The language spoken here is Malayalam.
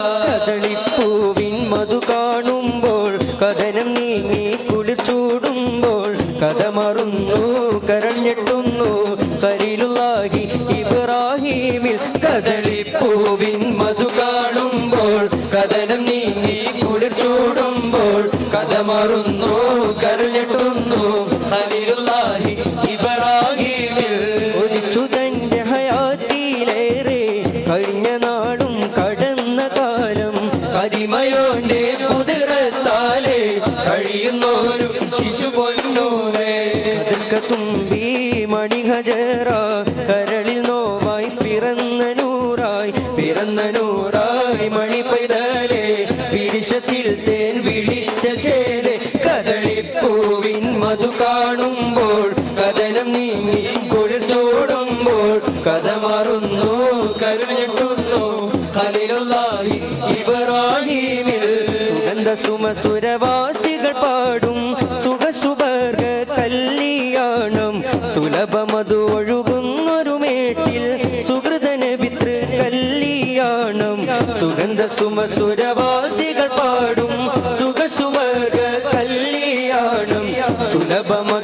കദളിപ്പൂവിൻ മധു കാണുമ്പോൾ കഥനം നീങ്ങി കുളിച്ചൂടുമ്പോൾ കഥ മറുന്നു കരഞ്ഞെട്ടുന്നു ഖലീലുല്ലാഹി ഇബ്രാഹീമിൽ. കദളിപ്പൂവിൻ മധു കാണുമ്പോൾ കഥനം നീങ്ങി കുളിച്ചൂടുമ്പോൾ കഥ മറുന്നു കരഞ്ഞെട്ടുന്നു ഖലീലുല്ലാഹി ഇബ്രാഹീമിൽ. ഒരിച്ചു തന്റെ ഹയാത്തിലേറെ കഴിഞ്ഞ നാടും കടന്ന കാലം കരിമയോന്റെ കുതിരത്താലെ കഴിയുന്നോരു ശിശു പൊന്നൂരേ. തുമ്പി മണിഹജറ കരളിൽ നോവായി പിറന്ന നൂറായി മണി പൈതലേ വിരിശത്തിൽ തേൻ വിളിച്ച ചേരെ. കദളിപ്പൂവിൻ മധു കാണുമ്പോൾ കഥനം നീങ്ങി കുളിർച്ചോടുമ്പോൾ കഥ മാറുന്നു കരഞ്ഞെട്ടുന്നു ഖലീലുല്ലാഹി ഇബ്രാഹീമിൽ. സുഗന്ധ സുമസുരവാസികൾ പാടും സുഖസുബർഗ കല്യാണം സുലഭമതു ഒഴുകുന്നൊരു മേട്ടിൽ സുഹൃദന പിതൃ കല്യാണം. സുഗന്ധ സുമസുരവാസികൾ പാടും സുഖസുബർഗ കല്യാണം സുലഭമതു